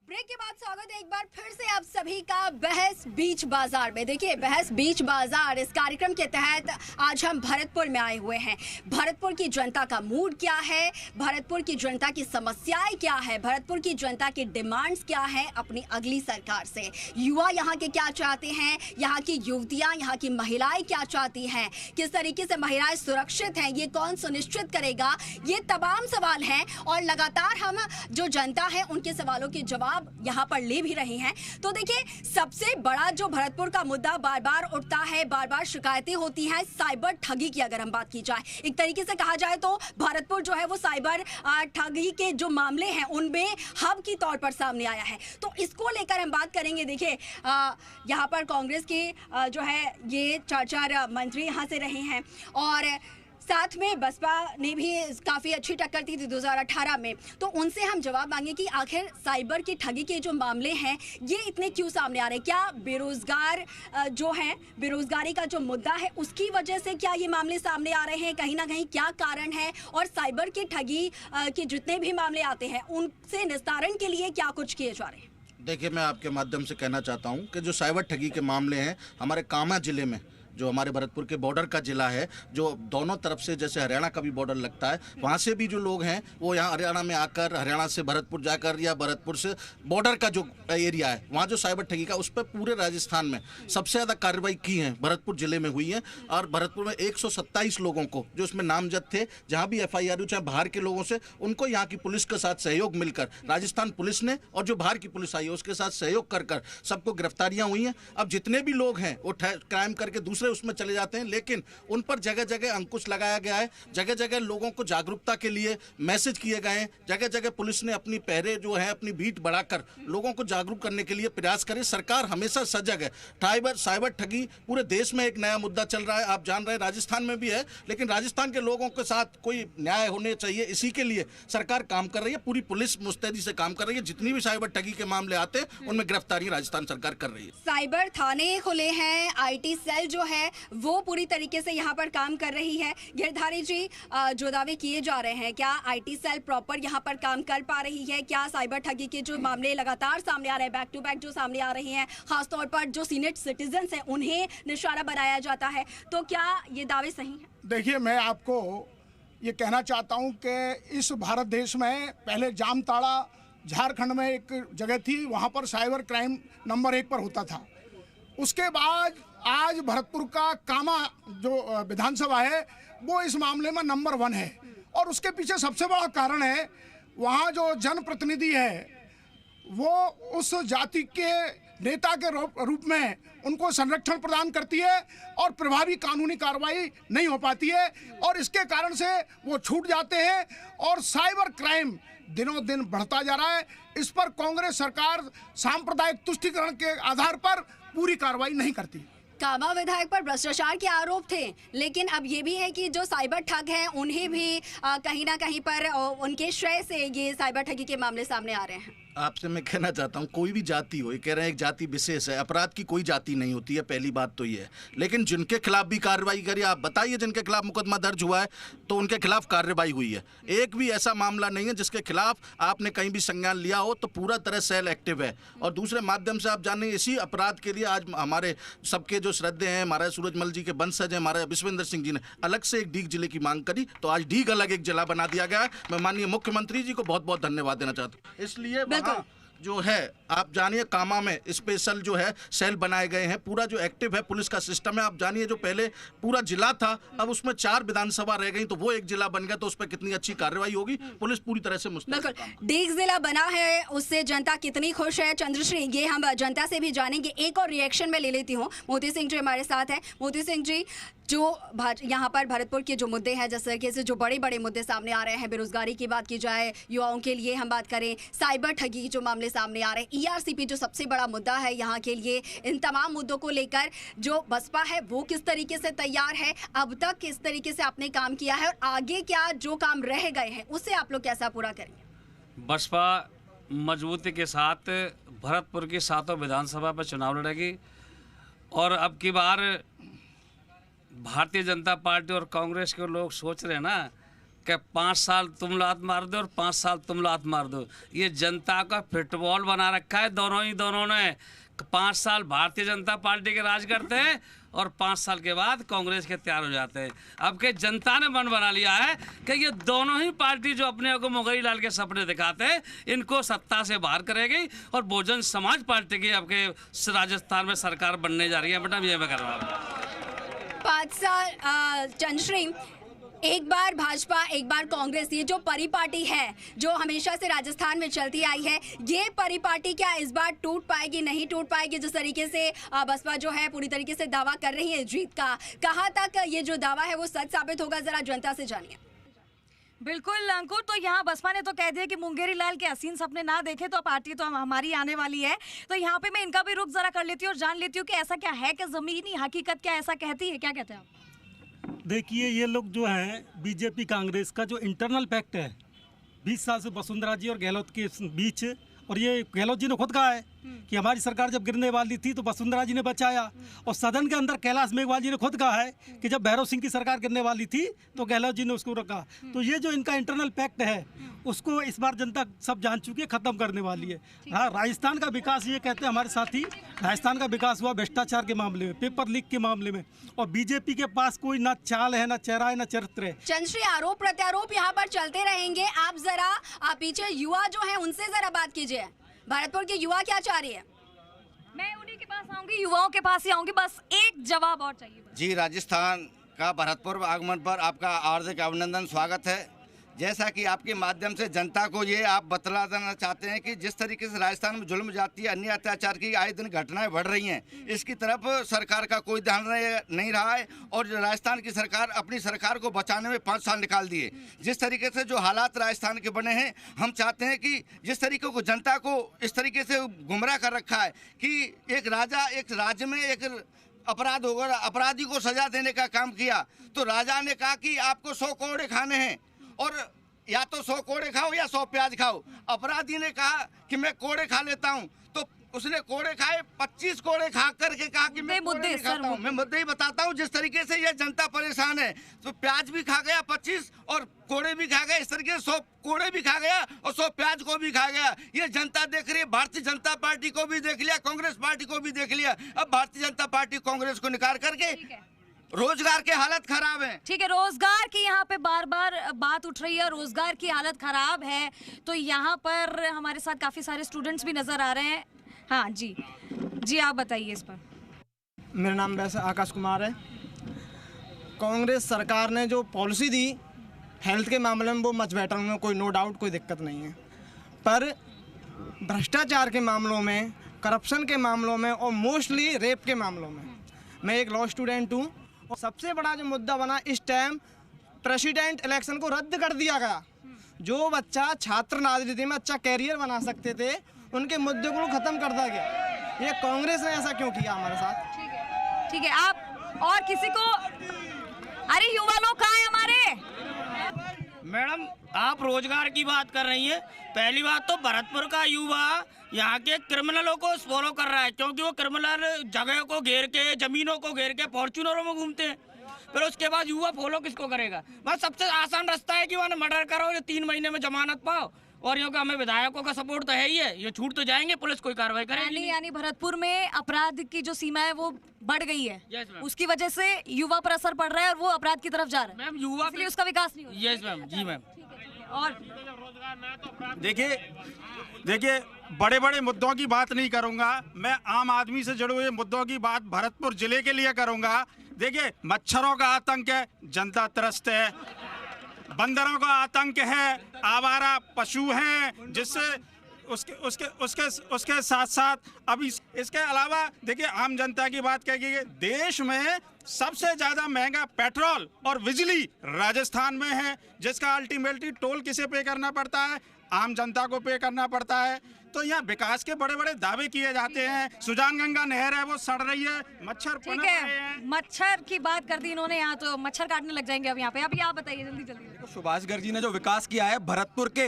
Break के बाद स्वागत है एक बार फिर से आप सभी का बहस बीच बाजार में। देखिए, बहस बीच बाजार इस कार्यक्रम के तहत आज हम भरतपुर में आए हुए हैं। भरतपुर की जनता का मूड क्या है, भरतपुर की जनता की समस्याएं क्या है, भरतपुर की जनता की डिमांड्स क्या है अपनी अगली सरकार से, युवा यहाँ के क्या चाहते हैं, यहाँ की युवतियाँ, यहाँ की महिलाएं क्या चाहती हैं, किस तरीके से महिलाएं सुरक्षित हैं, ये कौन सुनिश्चित करेगा, ये तमाम सवाल हैं। और लगातार हम जो जनता है उनके सवालों के जवाब यहाँ पर ले भी रहे हैं। तो देखिए, सबसे बड़ा जो भरतपुर का मुद्दा बार बार उठता है, बार बार शिकायतें होती हैं साइबर ठगी की। अगर हम बात की जाए, एक तरीके से कहा जाए तो भरतपुर जो है वो साइबर ठगी के जो मामले हैं उनमें हब की तौर पर सामने आया है। तो इसको लेकर हम बात करेंगे। देखिए, यहाँ पर कांग्रेस के जो है ये चार मंत्री यहाँ से रहे हैं और साथ में बसपा ने भी काफ़ी अच्छी टक्कर दी थी 2018 में। तो उनसे हम जवाब मांगे कि आखिर साइबर की ठगी के जो मामले हैं ये इतने क्यों सामने आ रहे हैं। क्या बेरोजगार जो हैं, बेरोजगारी का जो मुद्दा है उसकी वजह से क्या ये मामले सामने आ रहे हैं, कहीं ना कहीं क्या कारण है, और साइबर की ठगी के जितने भी मामले आते हैं उनसे निस्तारण के लिए क्या कुछ किए जा रहे हैं। देखिए, मैं आपके माध्यम से कहना चाहता हूं कि जो साइबर ठगी के मामले हैं हमारे कामा जिले में, जो हमारे भरतपुर के बॉर्डर का ज़िला है, जो दोनों तरफ से जैसे हरियाणा का भी बॉर्डर लगता है, वहाँ से भी जो लोग हैं वो यहाँ हरियाणा में आकर, हरियाणा से भरतपुर जाकर या भरतपुर से बॉर्डर का जो एरिया है वहाँ जो साइबर ठगी का, उस पर पूरे राजस्थान में सबसे ज़्यादा कार्रवाई की है भरतपुर ज़िले में हुई है। और भरतपुर में 127 लोगों को जो उसमें नामजद थे, जहाँ भी FIR चाहे बाहर के लोगों से, उनको यहाँ की पुलिस के साथ सहयोग मिलकर, राजस्थान पुलिस ने और जो बाहर की पुलिस आई है उसके साथ सहयोग कर सबको गिरफ्तारियाँ हुई हैं। अब जितने भी लोग हैं वो क्राइम करके दूसरे उसमें चले जाते हैं, लेकिन उन पर जगह जगह अंकुश लगाया गया है, जगह जगह लोगों को जागरूकता के लिए मैसेज किए गए हैं, जगह जगह पुलिस ने अपनी पहरे जो है अपनी बीट बढ़ाकर लोगों को जागरूक करने के लिए प्रयास करे। सरकार हमेशा सजग है। साइबर ठगी पूरे देश में एक नया मुद्दा चल रहा है, आप जान रहे हैं, राजस्थान में भी है, लेकिन राजस्थान के लोगों के साथ कोई न्याय होने चाहिए, इसी के लिए सरकार काम कर रही है। पूरी पुलिस मुस्तैदी से काम कर रही है। जितनी भी साइबर ठगी के मामले आते हैं उनमें गिरफ्तारी राजस्थान सरकार कर रही है। साइबर थाने खुले हैं, IT सेल जो है वो पूरी तरीके से यहाँ पर काम कर रही है। गिरधारी जी, जो दावे किए जा रहे हैं, क्या IT सेल प्रॉपर यहाँ पर काम कर पा रही है? क्या साइबर ठगी के जो मामले लगातार सामने आ रहे हैं, बैक टू बैक जो सामने आ रहे हैं, खासतौर पर जो सीनियर सिटीजन्स हैं उन्हें निशाना बनाया जाता है, तो क्या ये दावे सही हैं? देखिए, मैं आपको ये कहना चाहता हूँ कि इस भारत देश में पहले जामताड़ा झारखंड में एक जगह थी, वहाँ पर साइबर क्राइम नंबर 1 पर होता था। उसके बाद आज भरतपुर का कामा जो विधानसभा है वो इस मामले में नंबर 1 है। और उसके पीछे सबसे बड़ा कारण है, वहाँ जो जनप्रतिनिधि है वो उस जाति के नेता के रूप में उनको संरक्षण प्रदान करती है और प्रभावी कानूनी कार्रवाई नहीं हो पाती है, और इसके कारण से वो छूट जाते हैं और साइबर क्राइम दिनों दिन बढ़ता जा रहा है। इस पर कांग्रेस सरकार सांप्रदायिक तुष्टीकरण के आधार पर पूरी कार्रवाई नहीं करती। कामा विधायक पर भ्रष्टाचार के आरोप थे, लेकिन अब ये भी है कि जो साइबर ठग हैं उन्हें भी कहीं ना कहीं पर उनके श्रेय से ये साइबर ठगी के मामले सामने आ रहे हैं। आपसे मैं कहना चाहता हूं, कोई भी जाति हो, ये कह रहे हैं एक जाति विशेष है, अपराध की कोई जाति नहीं होती है, पहली बात तो ये है। लेकिन जिनके खिलाफ भी कार्रवाई करिए, आप बताइए जिनके खिलाफ मुकदमा दर्ज हुआ है तो उनके खिलाफ कार्रवाई हुई है। एक भी ऐसा मामला नहीं है जिसके खिलाफ आपने कहीं भी संज्ञान लिया हो, तो पूरा तरह सेल एक्टिव है। और दूसरे माध्यम से आप जानें, इसी अपराध के लिए आज हमारे सबके जो श्रद्धे हैं, हमारे सूरजमल जी के वंशज हैं, हमारे विश्वेंद्र सिंह जी ने अलग से एक डीग जिले की मांग करी, तो आज डीग अलग एक जिला बना दिया गया है। मैं माननीय मुख्यमंत्री जी को बहुत बहुत धन्यवाद देना चाहता हूँ। इसलिए जो है आप जानिए, कामा में स्पेशल जो है सेल बनाए गए हैं, पूरा जो एक्टिव है पुलिस का सिस्टम है। आप जानिए, जो पहले पूरा जिला था अब उसमें 4 विधानसभा रह गई, तो वो एक जिला बन गया, तो उस पर कितनी अच्छी कार्रवाई होगी। पुलिस पूरी तरह से मुस्तैद। डीग जिला बना है, उससे जनता कितनी खुश है, चंद्रश्री, ये हम जनता से भी जानेंगे। एक और रिएक्शन में ले लेती हूँ, मोती सिंह जी हमारे साथ हैं। मोती सिंह जी, जो यहाँ पर भरतपुर के जो मुद्दे हैं, जैसे कि जो बड़े बड़े मुद्दे सामने आ रहे हैं, बेरोजगारी की बात की जाए, युवाओं के लिए हम बात करें, साइबर ठगी के जो मामले सामने आ रहे हैं, ERCP जो सबसे बड़ा मुद्दा है यहाँ के लिए, इन तमाम मुद्दों को लेकर जो बसपा है वो किस तरीके से तैयार है, अब तक किस तरीके से आपने काम किया है, और आगे क्या जो काम रह गए हैं उसे आप लोग कैसा पूरा करेंगे? बसपा मजबूती के साथ भरतपुर की 7 विधानसभा पर चुनाव लड़ेगी, और अब की बार भारतीय जनता पार्टी और कांग्रेस के लोग सोच रहे हैं ना कि 5 साल तुम लात मार दो और 5 साल तुम लात मार दो। ये जनता का फुटबॉल बना रखा है दोनों ने। 5 साल भारतीय जनता पार्टी के राज करते हैं और 5 साल के बाद कांग्रेस के तैयार हो जाते हैं। अब के जनता ने मन बना लिया है कि ये दोनों ही पार्टी जो अपने को मुगई लाल के सपने दिखाते हैं, इनको सत्ता से बाहर करेगी और बहुजन समाज पार्टी की अब के राजस्थान में सरकार बनने जा रही है। बेटा ये मैं कर रहा हूँ। 5 साल चंद्रश्री, एक बार भाजपा एक बार कांग्रेस, ये जो परिपाटी है जो हमेशा से राजस्थान में चलती आई है, ये परिपाटी क्या इस बार टूट पाएगी, नहीं टूट पाएगी? जिस तरीके से बसपा जो है पूरी तरीके से दावा कर रही है जीत का, कहाँ तक ये जो दावा है वो सच साबित होगा, जरा जनता से जानिए। बिल्कुल अंकुर, तो यहाँ बसपा ने तो कह दिया कि मुंगेरी लाल के हसीन सपने ना देखे तो पार्टी तो हमारी आने वाली है। तो यहाँ पे मैं इनका भी रुख जरा कर लेती हूँ और जान लेती हूँ कि ऐसा क्या है कि जमीनी हकीकत क्या ऐसा कहती है, क्या कहते हैं आप? देखिए, ये लोग जो हैं बीजेपी कांग्रेस का जो इंटरनल पैक्ट है 20 साल से वसुंधरा जी और गहलोत के बीच, और ये गहलोत जी ने खुद कहा है कि हमारी सरकार जब गिरने वाली थी तो वसुंधरा जी ने बचाया, और सदन के अंदर कैलाश मेघवाल जी ने खुद कहा है कि जब भैरव सिंह की सरकार गिरने वाली थी तो गहलोत जी ने उसको रखा। तो ये जो इनका इंटरनल पैक्ट है उसको इस बार जनता सब जान चुकी है, खत्म करने वाली है। हाँ, राजस्थान का विकास, ये कहते हैं हमारे साथी, राजस्थान का विकास हुआ भ्रष्टाचार के मामले में, पेपर लीक के मामले में, और बीजेपी के पास कोई ना चाल है, ना चेहरा है, ना चरित्र है। चंद्रश्री, आरोप प्रत्यारोप यहाँ पर चलते रहेंगे। आप जरा पीछे युवा जो है उनसे जरा बात कीजिए, भरतपुर के युवा क्या चाह रही है? मैं उन्हीं के पास आऊंगी, युवाओं के पास ही आऊंगी, बस एक जवाब और चाहिए। जी, राजस्थान का भरतपुर आगमन पर आपका हार्दिक अभिनंदन, स्वागत है। जैसा कि आपके माध्यम से जनता को ये आप बतला देना चाहते हैं कि जिस तरीके से राजस्थान में जुल्म जाती है, अन्य अत्याचार की आए दिन घटनाएं बढ़ रही हैं, इसकी तरफ सरकार का कोई ध्यान नहीं रहा है। और राजस्थान की सरकार अपनी सरकार को बचाने में 5 साल निकाल दिए। जिस तरीके से जो हालात राजस्थान के बने हैं, हम चाहते हैं कि जिस तरीके को जनता को इस तरीके से गुमराह कर रखा है कि एक राजा एक राज्य में एक अपराध होगा, अपराधी को सजा देने का काम किया, तो राजा ने कहा कि आपको 100 कोड़े खाने हैं और या तो 100 कोड़े खाओ या 100 प्याज खाओ। अपराधी ने कहा कि मैं कोड़े खा लेता हूं, तो उसने कोड़े खाए, 25 कोड़े खा करके कहा कि मैं कोड़े नहीं खाता हूं। मैं मुद्दे ही बताता हूं जिस तरीके से ये जनता परेशान है। तो प्याज भी खा गया 25 और कोड़े भी खा गया, इस तरीके से 100 कोड़े भी खा गया और 100 प्याज को भी खा गया। ये जनता देख रही है। भारतीय जनता पार्टी को भी देख लिया, कांग्रेस पार्टी को भी देख लिया। अब भारतीय जनता पार्टी कांग्रेस को निकाल करके, रोजगार की हालत खराब है। ठीक है, रोजगार की यहाँ पे बार बार बात उठ रही है, रोजगार की हालत खराब है। तो यहाँ पर हमारे साथ काफी सारे स्टूडेंट्स भी नजर आ रहे हैं। हाँ जी, आप बताइए इस पर। मेरा नाम वैसे आकाश कुमार है। कांग्रेस सरकार ने जो पॉलिसी दी हेल्थ के मामले में वो मच बेटर, में कोई नो डाउट, कोई दिक्कत नहीं है। पर भ्रष्टाचार के मामलों में, करप्शन के मामलों में और मोस्टली रेप के मामलों में, मैं एक लॉ स्टूडेंट हूँ। और सबसे बड़ा जो मुद्दा बना इस टाइम, प्रेसिडेंट इलेक्शन को रद्द कर दिया गया। जो बच्चा छात्र राजनीति में अच्छा कैरियर बना सकते थे, उनके मुद्दे को खत्म कर दिया गया। ये कांग्रेस ने ऐसा क्यों किया हमारे साथ? ठीक है, आप और किसी को, अरे युवा लोग कहाँ है हमारे? मैडम, आप रोजगार की बात कर रही हैं। पहली बात तो भरतपुर का युवा यहाँ के क्रिमिनलों को फॉलो कर रहा है, क्योंकि वो क्रिमिनल जगह को घेर के, जमीनों को घेर के फॉर्च्यूनरों में घूमते हैं। फिर उसके बाद युवा फॉलो किसको करेगा? बस सबसे आसान रास्ता है कि वहाँ मर्डर करो, ये 3 महीने में जमानत पाओ। और क्योंकि हमें विधायकों का सपोर्ट तो है ही है, ये छूट तो जाएंगे, पुलिस कोई कार्रवाई करेगी। यानी भरतपुर में अपराध की जो सीमा है वो बढ़ गई है। Yes ma'am. उसकी वजह से युवा पर असर पड़ रहा है और वो अपराध की तरफ जा रहा है। मैम, युवा इसलिए उसका विकास नहीं हो रहा। यस मैम, जी मैम। और देखिए, बड़े बड़े मुद्दों की बात नहीं करूंगा मैं, आम आदमी से जुड़े हुए मुद्दों की बात भरतपुर जिले के लिए करूंगा। देखिए, मच्छरों का आतंक है, जनता त्रस्त है। बंदरों का आतंक है, आवारा पशु हैं, जिससे उसके साथ साथ अभी इसके अलावा देखिए, आम जनता की बात कहेंगे, देश में सबसे ज्यादा महंगा पेट्रोल और बिजली राजस्थान में है, जिसका अल्टीमेटली टोल किसे पे करना पड़ता है? आम जनता को पे करना पड़ता है। तो यहाँ विकास के बड़े बड़े दावे किए जाते हैं। सुजान गंगा नहर है वो सड़ रही है, मच्छर पनप रहे हैं। मच्छर की बात कर दी इन्होंने, यहाँ तो मच्छर काटने लग जाएंगे अब यहाँ पे। अभी आप बताइए जल्दी जल्दी। सुभाष गर्ग जी ने जो विकास किया है, भरतपुर के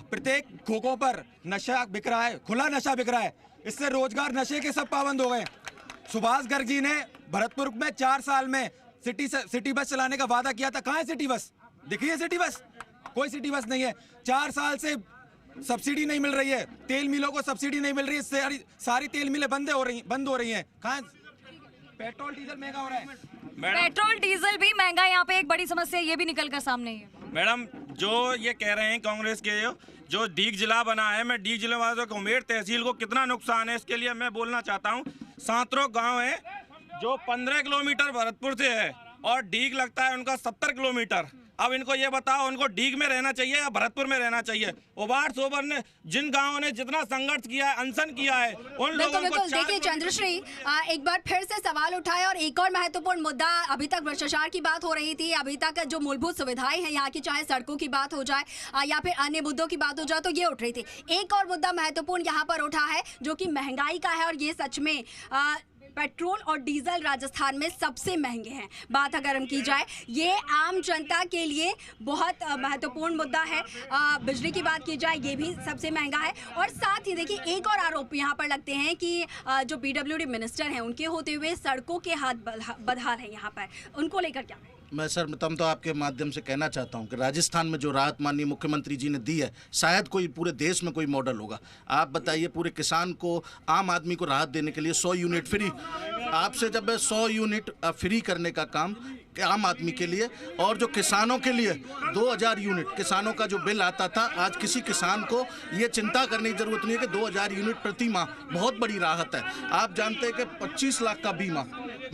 प्रत्येक खोखों पर नशा बिक रहा है, खुला नशा बिक रहा है, इससे रोजगार, नशे के सब पाबंद हो गए। सुभाष गर्ग जी ने भरतपुर में 4 साल में सिटी बस चलाने का वादा किया था। कहाँ है सिटी बस? दिखी है सिटी बस? कोई सिटी बस नहीं है। 4 साल से सब्सिडी नहीं मिल रही है, तेल मिलों को सब्सिडी नहीं मिल रही है, सारी तेल मिलें बंद हो रही हैं। कहाँ पेट्रोल डीजल महंगा हो रहा है। पेट्रोल डीजल भी महंगा, यहाँ पे एक बड़ी समस्या ये भी निकल कर सामने है। मैडम जो ये कह रहे हैं कांग्रेस के जो डीग जिला बना है, मैं डीग जिले वालों को, उमेर तहसील को कितना नुकसान है इसके लिए मैं बोलना चाहता हूँ। सांतरो गांव है जो 15 किलोमीटर भरतपुर से है और डीग लगता है उनका 70 किलोमीटर। अब इनको ये बताओ, उनको डीग में रहना चाहिए या भरतपुर में रहना चाहिए? उबाड़ सोबर ने जिन गांवों ने जितना संघर्ष किया है, अनशन किया है, उन लोगों को देखिए चंद्रश्री, एक बार फिर से सवाल उठाए और एक और महत्वपूर्ण मुद्दा, अभी तक भ्रष्टाचार की बात हो रही थी, अभी तक जो मूलभूत सुविधाएं हैं यहाँ की, चाहे सड़कों की बात हो जाए या फिर अन्य मुद्दों की बात हो जाए, तो ये उठ रही थी। एक और मुद्दा महत्वपूर्ण यहाँ पर उठा है जो कि महंगाई का है, और ये सच में पेट्रोल और डीजल राजस्थान में सबसे महंगे हैं। बात अगर हम की जाए, ये आम जनता के लिए बहुत महत्वपूर्ण मुद्दा है। बिजली की बात की जाए, ये भी सबसे महंगा है। और साथ ही देखिए, एक और आरोप यहाँ पर लगते हैं कि जो पीडब्ल्यूडी मिनिस्टर हैं, उनके होते हुए सड़कों के हाथ बदहाल है यहाँ पर, उनको लेकर क्या? मैं सर तम तो आपके माध्यम से कहना चाहता हूं कि राजस्थान में जो राहत माननीय मुख्यमंत्री जी ने दी है, शायद कोई पूरे देश में कोई मॉडल होगा। आप बताइए, पूरे किसान को, आम आदमी को राहत देने के लिए 100 यूनिट फ्री, आपसे जब 100 यूनिट फ्री करने का काम आम आदमी के लिए, और जो किसानों के लिए 2000 यूनिट किसानों का जो बिल आता था, आज किसी किसान को ये चिंता करने की जरूरत नहीं है कि 2000 यूनिट प्रति माह बहुत बड़ी राहत है। आप जानते हैं कि 25 लाख का बीमा,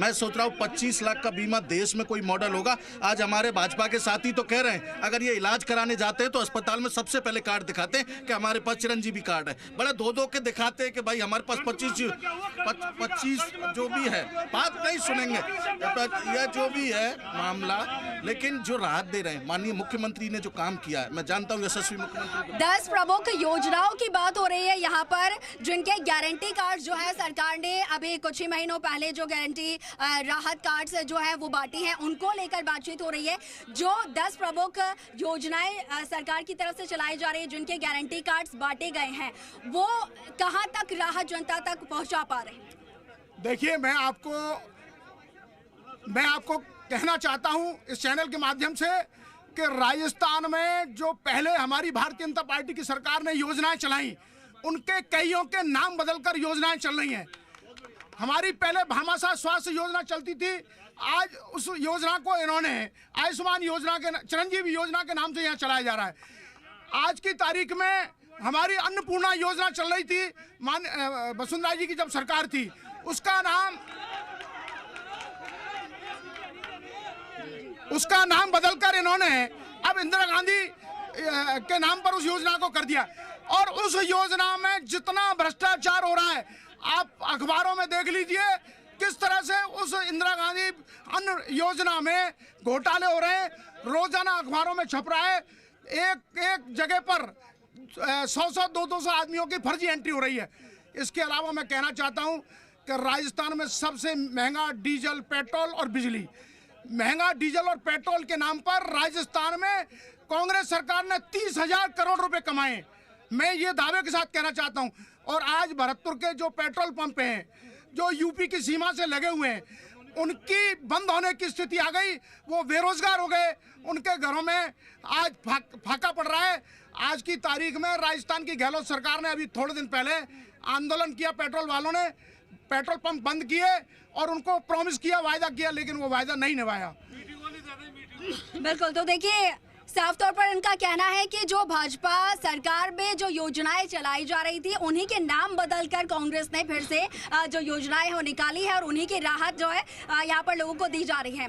मैं सोच रहा हूँ 25 लाख का बीमा देश में कोई मॉडल होगा? आज हमारे भाजपा के साथी तो कह रहे हैं, अगर ये इलाज कराने जाते हैं तो अस्पताल में सबसे पहले कार्ड दिखाते हैं कि हमारे पास चिरंजीवी कार्ड है। बड़ा धो के दिखाते हैं कि भाई हमारे पास 25 जो भी है, बात नहीं सुनेंगे, यह जो भी है मामला। लेकिन जो राहत दे रहे हैं माननीय मुख्यमंत्री ने, जो काम किया है, मैं जानता हूँ यशस्वी मुख्यमंत्री। 10 प्रमुख योजनाओं की बात हो रही है यहाँ पर, जिनके गारंटी कार्ड जो है सरकार ने अभी कुछ ही महीनों पहले जो गारंटी राहत कार्ड्स जो है वो बांटी हैं, उनको लेकर बातचीत हो रही है। जो 10 प्रमुख योजनाएं सरकार की तरफ से चलाई जा रही है, जिनके गारंटी कार्ड्स बांटे गए हैं, वो कहां तक राहत जनता तक पहुंचा पा रहे हैं? देखिए, मैं आपको कहना चाहता हूं इस चैनल के माध्यम से कि राजस्थान में जो पहले हमारी भारतीय जनता पार्टी की सरकार ने योजनाएं चलाई, उनके कईयों के नाम बदलकर योजनाएं चल रही हैं। हमारी पहले भामाशाह स्वास्थ्य योजना चलती थी, आज उस योजना को इन्होंने आयुष्मान योजना के, चिरंजीवी योजना के नाम से यहाँ चलाया जा रहा है। आज की तारीख में हमारी अन्नपूर्णा योजना चल रही थी, वसुंधरा जी की जब सरकार थी, उसका नाम बदलकर इन्होंने अब इंदिरा गांधी के नाम पर उस योजना को कर दिया। और उस योजना में जितना भ्रष्टाचार हो रहा है, आप अखबारों में देख लीजिए किस तरह से उस इंदिरा गांधी अन्न योजना में घोटाले हो रहे हैं। रोजाना अखबारों में छप रहा है, एक जगह पर 100-200 आदमियों की फर्जी एंट्री हो रही है। इसके अलावा मैं कहना चाहता हूं कि राजस्थान में सबसे महंगा डीजल, पेट्रोल और बिजली, महंगा डीजल और पेट्रोल के नाम पर राजस्थान में कांग्रेस सरकार ने 30,000 करोड़ रुपए कमाए। मैं ये दावे के साथ कहना चाहता हूं। और आज भरतपुर के जो पेट्रोल पंप हैं, जो यूपी की सीमा से लगे हुए हैं, उनकी बंद होने की स्थिति आ गई। वो बेरोजगार हो गए, उनके घरों में आज फाका पड़ रहा है। आज की तारीख में राजस्थान की गहलोत सरकार ने अभी थोड़े दिन पहले आंदोलन किया, पेट्रोल वालों ने पेट्रोल पंप बंद किए और उनको प्रॉमिस किया, वायदा किया, लेकिन वो वायदा नहीं निभाया। बिल्कुल, तो देखिए साफ तौर पर इनका कहना है कि जो भाजपा सरकार में जो योजनाएं चलाई जा रही थी, उन्हीं के नाम बदलकर कांग्रेस ने फिर से जो योजनाएं हो निकाली है और उन्हीं की राहत जो है यहाँ पर लोगों को दी जा रही है।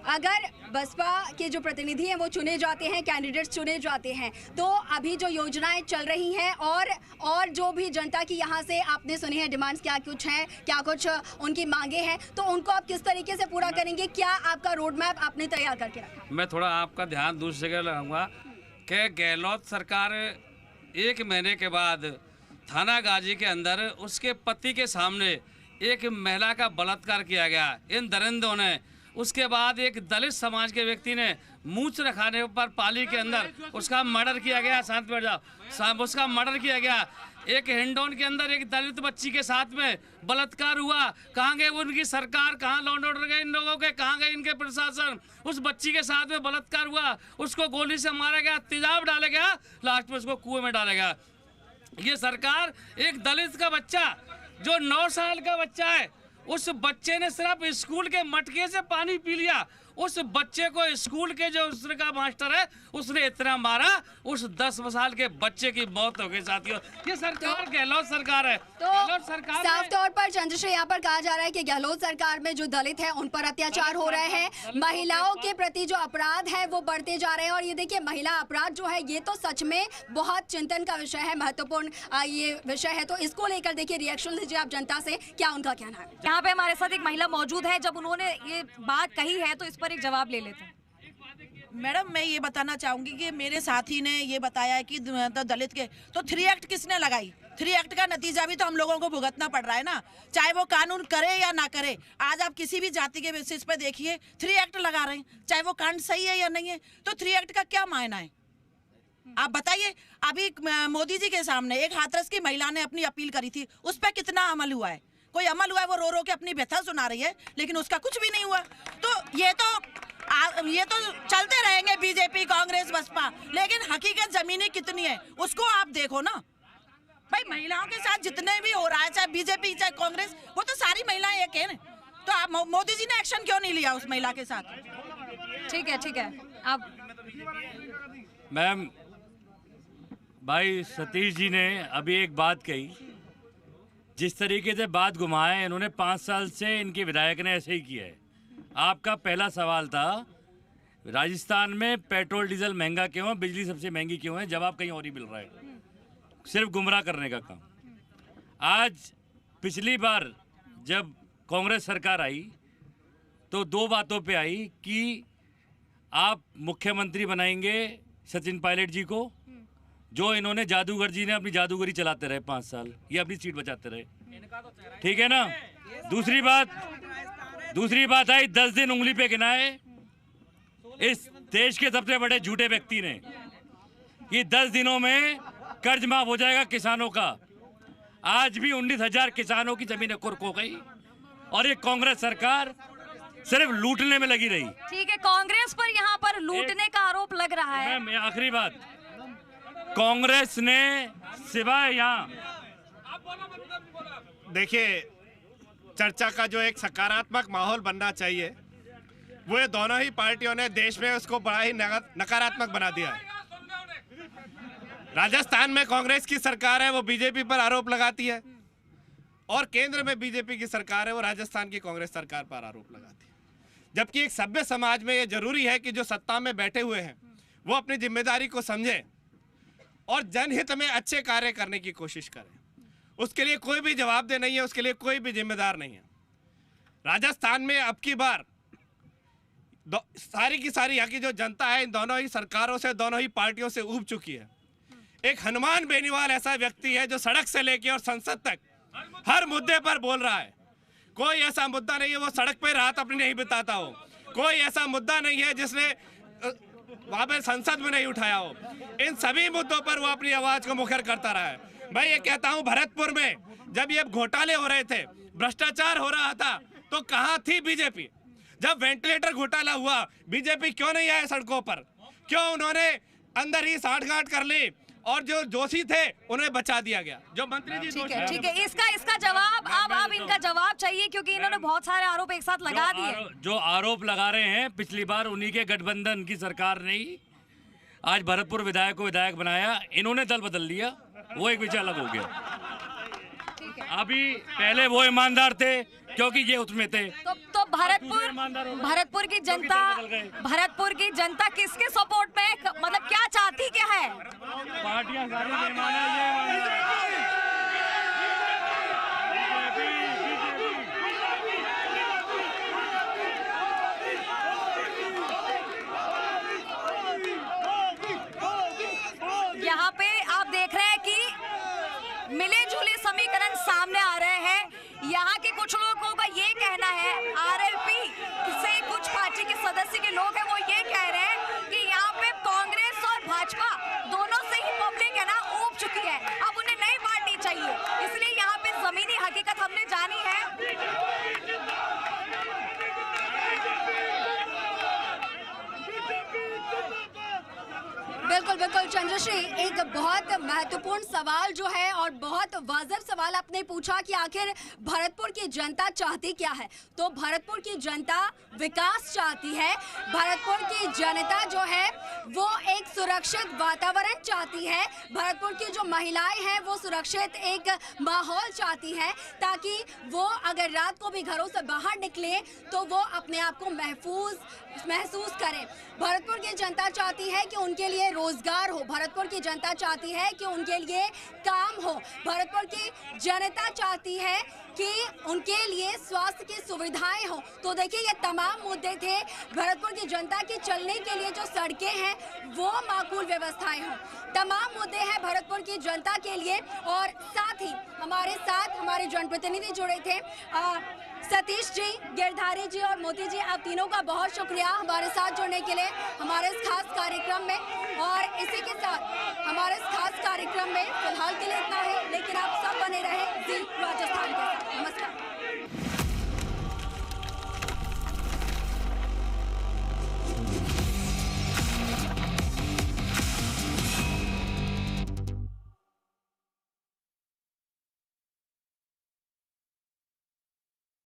अगर बसपा के जो प्रतिनिधि हैं वो चुने जाते हैं, कैंडिडेट्स चुने जाते हैं, तो अभी जो योजनाएं चल रही हैं और जो भी जनता की यहाँ से आपने सुनी है डिमांड्स क्या कुछ हैं, क्या कुछ उनकी मांगे हैं, तो उनको आप किस तरीके से पूरा करेंगे? क्या आपका रोड मैप आपने तैयार करके रखा? मैं थोड़ा आपका ध्यान दूसरी जगह लगाऊंगा कि गहलोत सरकार 1 महीने के बाद थाना गाजी के अंदर उसके पति के सामने एक महिला का बलात्कार किया गया इन दरिंदों ने। उसके बाद एक दलित समाज के व्यक्ति ने मूछ रखाने पर पाली के अंदर उसका मर्डर किया गया। शांत बैठ जाओ, उसका मर्डर किया गया। एक हिंडौन के अंदर एक दलित बच्ची के साथ में बलात्कार हुआ, कहाँ गए उनकी सरकार, कहाँ लॉ एंड ऑर्डर गए इन लोगों के, कहाँ गए इनके प्रशासन? उस बच्ची के साथ में बलात्कार हुआ, उसको गोली से मारा गया, तेजाब डाला गया, लास्ट में उसको कुएं में डाला गया। ये सरकार एक दलित का बच्चा जो 9 साल का बच्चा है, उस बच्चे ने सिर्फ स्कूल के मटके से पानी पी लिया, उस बच्चे को स्कूल के जो उसका मास्टर है उसने इतना मारा, उस 10 साल के बच्चे की मौत हो गई। साथियों, ये सरकार गहलोत सरकार है। तो गहलोत सरकार साफ तौर पर चंद्रश्री यहाँ पर कहा जा रहा है कि गहलोत सरकार में जो दलित है उन पर अत्याचार हो रहे हैं, महिलाओं के प्रति जो अपराध है वो बढ़ते जा रहे हैं। और ये देखिए, महिला अपराध जो है ये तो सच में बहुत चिंतन का विषय है, महत्वपूर्ण ये विषय है। तो इसको लेकर देखिए रिएक्शन लीजिए आप जनता से, क्या उनका कहना है। यहाँ पे हमारे साथ एक महिला मौजूद है, जब उन्होंने ये बात कही है तो इस पर एक जवाब ले लेते हैं। मैडम, मैं ये बताना चाहूंगी कि मेरे साथी ने ये बताया है कि दलित के तो 3 एक्ट किसने लगाई? 3 एक्ट का नतीजा भी तो हम लोगों को भुगतना पड़ रहा है ना, चाहे वो कानून करे या ना करे। आज आप किसी भी जाति के बेसिस पे देखिए 3 एक्ट लगा रहे हैं, चाहे वो कांड सही है या नहीं है। तो 3 एक्ट का क्या मायना है, आप बताइए। अभी मोदी जी के सामने एक हाथरस की महिला ने अपनी अपील करी थी, उस पर कितना अमल हुआ है? कोई अमल हुआ है? वो रो रो के अपनी व्यथा सुना रही है, लेकिन उसका कुछ भी नहीं हुआ। तो ये तो चलते रहेंगे बीजेपी, कांग्रेस, बसपा, लेकिन हकीकत जमीनी कितनी है उसको आप देखो ना भाई। महिलाओं के साथ जितने भी हो रहा है, चाहे बीजेपी चाहे कांग्रेस, वो तो सारी महिलाएं एक है ना। तो आप मोदी जी ने एक्शन क्यों नहीं लिया उस महिला के साथ? ठीक है आप। मैम, भाई सतीश जी ने अभी एक बात कही, जिस तरीके से बात घुमाए इन्होंने 5 साल से इनके विधायक ने ऐसे ही किया है। आपका पहला सवाल था राजस्थान में पेट्रोल डीजल महंगा क्यों है, बिजली सबसे महंगी क्यों है, जवाब कहीं और ही मिल रहा है, सिर्फ गुमराह करने का काम। आज पिछली बार जब कांग्रेस सरकार आई तो 2 बातों पे आई कि आप मुख्यमंत्री बनाएंगे सचिन पायलट जी को, जो इन्होंने जादूगर जी ने अपनी जादूगरी चलाते रहे 5 साल, ये अपनी सीट बचाते रहे, ठीक है ना। दूसरी बात आई 10 दिन उंगली पे गिनाए इस देश के सबसे बड़े झूठे व्यक्ति ने कि 10 दिनों में कर्ज माफ हो जाएगा किसानों का। आज भी 19,000 किसानों की जमीनें कुर्क हो गई और ये कांग्रेस सरकार सिर्फ लूटने में लगी रही। ठीक है, कांग्रेस पर यहाँ पर लूटने का आरोप लग रहा है। मैम, आखिरी बात, कांग्रेस ने सिवाय यहाँ देखिए, चर्चा का जो एक सकारात्मक माहौल बनना चाहिए, वो ये दोनों ही पार्टियों ने देश में उसको बड़ा ही नकारात्मक बना दिया है। राजस्थान में कांग्रेस की सरकार है, वो बीजेपी पर आरोप लगाती है, और केंद्र में बीजेपी की सरकार है, वो राजस्थान की कांग्रेस सरकार पर आरोप लगाती है। जबकि एक सभ्य समाज में ये जरूरी है कि जो सत्ता में बैठे हुए हैं वो अपनी जिम्मेदारी को समझें और जनहित में अच्छे कार्य करने की कोशिश करें। उसके लिए कोई भी जवाबदेह नहीं है, उसके लिए कोई भी जिम्मेदार नहीं है। राजस्थान में अब की बार सारी की सारी यहाँ की जो जनता है इन दोनों ही सरकारों से, दोनों ही पार्टियों से ऊब चुकी है। एक हनुमान बेनीवाल ऐसा व्यक्ति है जो सड़क से लेके और संसद तक हर मुद्दे पर बोल रहा है। कोई ऐसा मुद्दा नहीं है वो सड़क पे रात अपनी नहीं बिताता हो, कोई ऐसा मुद्दा नहीं है जिसने वहां पर संसद में नहीं उठाया हो। इन सभी मुद्दों पर वो अपनी आवाज को मुखर करता रहा है। मैं ये कहता हूं, भरतपुर में जब ये घोटाले हो रहे थे, भ्रष्टाचार हो रहा था, तो कहां थी बीजेपी? जब वेंटिलेटर घोटाला हुआ, बीजेपी क्यों नहीं आए सड़कों पर? क्यों उन्होंने अंदर ही साठगांठ कर ली और जो दोषी थे उन्हें बचा दिया गया, जो मंत्री जी ठीक है, इसका जवाब अब इनका जवाब चाहिए, क्योंकि इन्होंने बहुत सारे आरोप एक साथ लगा दिए। जो आरोप लगा रहे हैं, पिछली बार उन्हीं के गठबंधन की सरकार ने ही आज भरतपुर विधायक को विधायक बनाया, इन्होंने दल बदल लिया, वो एक विषय अलग हो गया। अभी पहले वो ईमानदार थे क्योंकि ये उसमें थे। तो भरतपुर की जनता किसके सपोर्ट में, मतलब क्या चाहती क्या है? पार्टियां सारी बेईमान है, यहाँ पे आप देख रहे हैं कि मिले जुले समीकरण सामने आ रहे हैं। यहाँ के कुछ लोगों का ये कहना है, आरएलपी से कुछ पार्टी के सदस्य के लोग हैं, वो ये कह रहे हैं कि यहाँ पे कांग्रेस और भाजपा दोनों से ही पब्लिक है ना ऊब चुकी है, अब उन्हें नई पार्टी बिल्कुल बिल्कुल चंद्रश्री, एक बहुत महत्वपूर्ण सवाल जो है और बहुत वाजिब सवाल आपने पूछा कि आखिर भरतपुर की जनता चाहती क्या है। तो भरतपुर की जनता विकास चाहती है। भरतपुर की जनता जो है वो एक सुरक्षित वातावरण चाहती है। भरतपुर की जो महिलाएं हैं वो सुरक्षित एक माहौल चाहती हैं, ताकि वो अगर रात को भी घरों से बाहर निकले तो वो अपने आप को महसूस करें। भरतपुर की जनता चाहती है कि उनके लिए रोजगार हो। भरतपुर की जनता चाहती है कि उनके लिए काम हो। भरतपुर की जनता चाहती है कि उनके लिए स्वास्थ्य की सुविधाएं हो। तो देखिए, ये तमाम मुद्दे थे। भरतपुर की जनता की चलने के लिए जो सड़कें हैं वो माकूल व्यवस्थाएं हो, तमाम मुद्दे हैं भरतपुर की जनता के लिए। और साथ ही हमारे साथ हमारे जनप्रतिनिधि जुड़े थे, सतीश जी, गिरधारी जी और मोती जी, आप तीनों का बहुत शुक्रिया हमारे साथ जुड़ने के लिए हमारे इस खास कार्यक्रम में। और इसी के साथ हमारे इस खास कार्यक्रम में फिलहाल के लिए इतना है, लेकिन आप